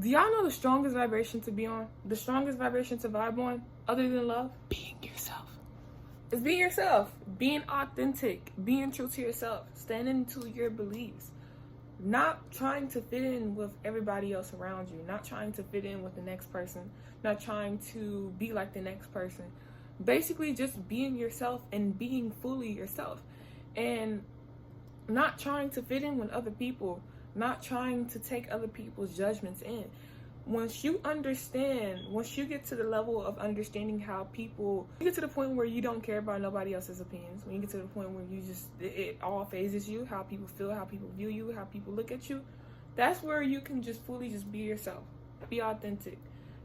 Do y'all know the strongest vibration to be on? The strongest vibration to vibe on, other than love? Being yourself. It's being yourself. Being authentic. Being true to yourself. Standing to your beliefs. Not trying to fit in with everybody else around you. Not trying to fit in with the next person. Not trying to be like the next person. Basically just being yourself and being fully yourself. And not trying to fit in with other people. Not trying to take other people's judgments in. Once you understand, once you get to the level of understanding how people, you get to the point where you don't care about nobody else's opinions, when you get to the point where you just, it all phases you, how people feel, how people view you, how people look at you, that's where you can just fully just be yourself, be authentic.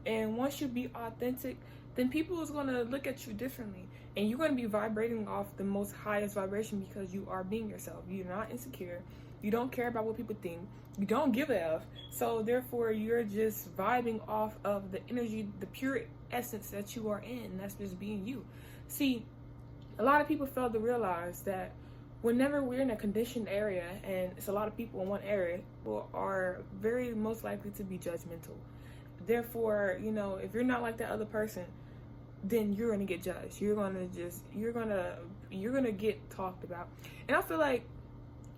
And once you be authentic, then people is going to look at you differently. And you're going to be vibrating off the most highest vibration because you are being yourself. You're not insecure. You don't care about what people think. You don't give a F. So therefore, you're just vibing off of the energy, the pure essence that you are in. That's just being you. See, a lot of people fail to realize that whenever we're in a conditioned area, and it's a lot of people in one area, people are very most likely to be judgmental. Therefore, you know, if you're not like that other person, then you're gonna get judged. You're gonna get talked about. And I feel like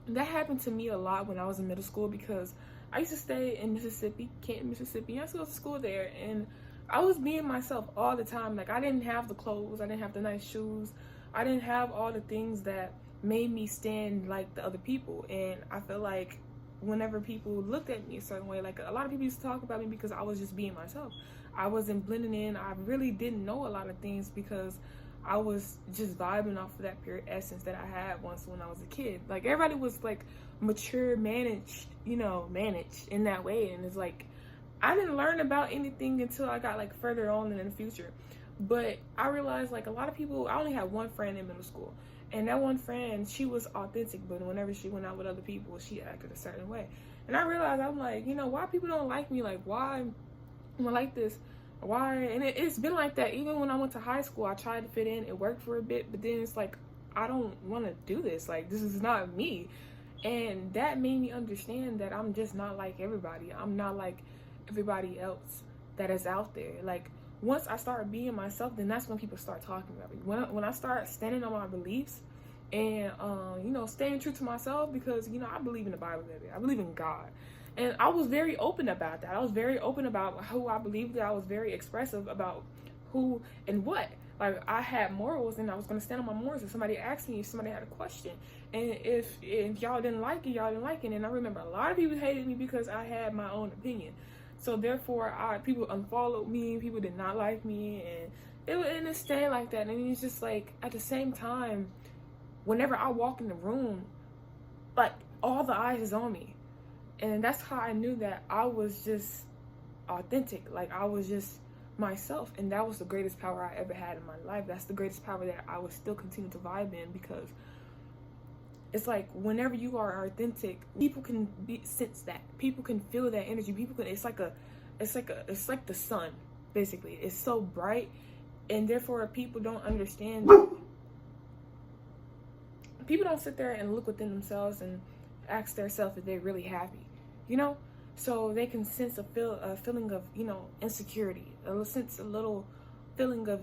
that happened to me a lot when I was in middle school, because I used to stay in Mississippi, Canton, Mississippi. I used to go to school there, and I was being myself all the time. Like, I didn't have the clothes, I didn't have the nice shoes, I didn't have all the things that made me stand like the other people. And I feel like whenever people looked at me a certain way, like a lot of people used to talk about me because I was just being myself. I wasn't blending in. I really didn't know a lot of things because I was just vibing off of that pure essence that I had once when I was a kid. Like, everybody was like mature, managed in that way. And it's like, I didn't learn about anything until I got like further on in the future. But I realized, like, a lot of people, I only had one friend in middle school. And that one friend, she was authentic, but whenever she went out with other people, she acted a certain way. And I realized, I'm like, you know, why people don't like me? Like, why am I like this? Why? And it's been like that. Even when I went to high school, I tried to fit in. It worked for a bit, but then it's like, I don't want to do this. Like, this is not me. And that made me understand that I'm just not like everybody. I'm not like everybody else that is out there. Like, once I start being myself, then that's when people start talking about me. When I start standing on my beliefs and, you know, staying true to myself, because, you know, I believe in the Bible, baby. I believe in God. And I was very open about that. I was very open about who I believed. I was very expressive about who and what. Like, I had morals, and I was going to stand on my morals. If somebody asked me, if somebody had a question, and if y'all didn't like it, y'all didn't like it. And I remember a lot of people hated me because I had my own opinion. So therefore, people unfollowed me. People did not like me, and it stayed like that. And it's just like, at the same time, whenever I walk in the room, like, all the eyes is on me. And that's how I knew that I was just authentic. Like, I was just myself. And that was the greatest power I ever had in my life. That's the greatest power that I would still continue to vibe in, because it's like, whenever you are authentic, people can sense that. People can feel that energy. People can, it's like the sun, basically. It's so bright, and therefore people don't understand. People don't sit there and look within themselves and ask themselves if they're really happy, you know? So they can sense a feeling of, you know, insecurity, a little feeling of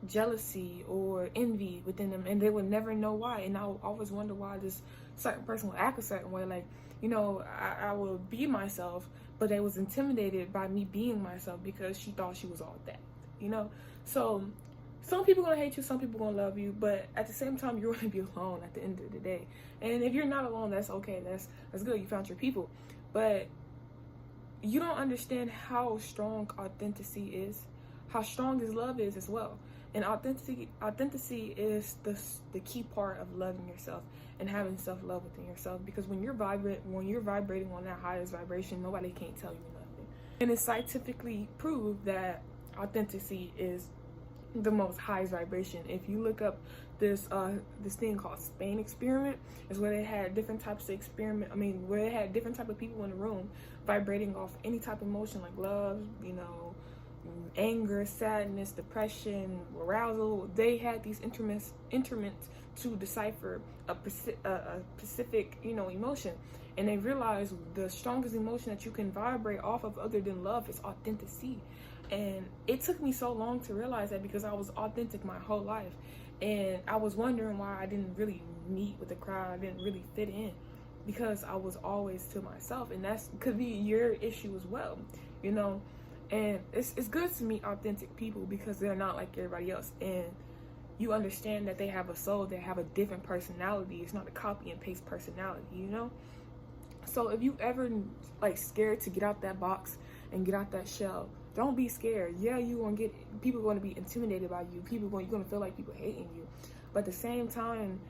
jealousy or envy within them, and they would never know why. And I would always wonder why this certain person would act a certain way. Like, you know, I will be myself, but they was intimidated by me being myself because she thought she was all that, you know? So some people gonna hate you, some people gonna love you, but at the same time, you're gonna be alone at the end of the day. And if you're not alone, that's okay. That's good. You found your people. But you don't understand how strong authenticity is, how strong this love is as well. And authenticity is the key part of loving yourself and having self-love within yourself. Because when you're vibrating on that highest vibration, nobody can't tell you nothing. And it's scientifically proved that authenticity is the most highest vibration. If you look up this thing called Spain experiment, is where they had different types of where they had different type of people in the room vibrating off any type of emotion, like love, you know, anger, sadness, depression, arousal. They had these interments to decipher a specific, emotion. And they realized the strongest emotion that you can vibrate off of other than love is authenticity. And it took me so long to realize that, because I was authentic my whole life. And I was wondering why I didn't really meet with the crowd. I didn't really fit in, because I was always to myself. And that could be your issue as well, And it's good to meet authentic people, because they're not like everybody else. And you understand that they have a soul, they have a different personality. It's not a copy and paste personality, So if you ever scared to get out that box and get out that shell, don't be scared. Yeah, people are going to be intimidated by you. You're going to feel like people hating you. But at the same time,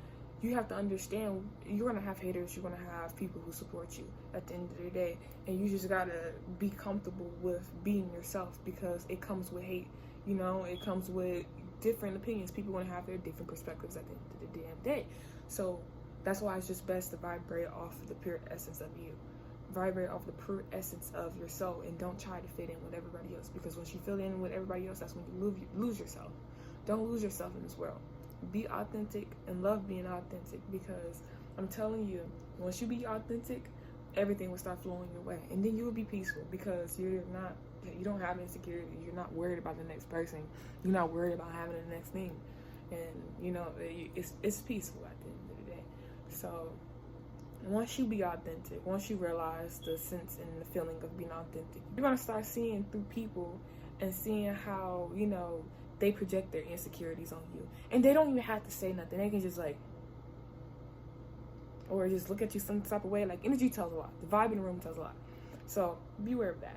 you have to understand you're going to have haters. You're going to have people who support you at the end of the day. And you just got to be comfortable with being yourself, because it comes with hate. It comes with different opinions. People are going to have their different perspectives at the end of the damn day. So that's why it's just best to vibrate off the pure essence of you. Vibrate off the pure essence of your soul, and don't try to fit in with everybody else, because once you fit in with everybody else, that's when you lose yourself. Don't lose yourself in this world. Be authentic and love being authentic, because I'm telling you, once you be authentic, everything will start flowing your way, and then you will be peaceful, because you don't have insecurity. You're not worried about the next person. You're not worried about having the next thing, and it's peaceful at the end of the day. So once you be authentic, once you realize the sense and the feeling of being authentic, you're going to start seeing through people and seeing how, they project their insecurities on you. And they don't even have to say nothing. They can just or just look at you some type of way. Energy tells a lot. The vibe in the room tells a lot. So beware of that.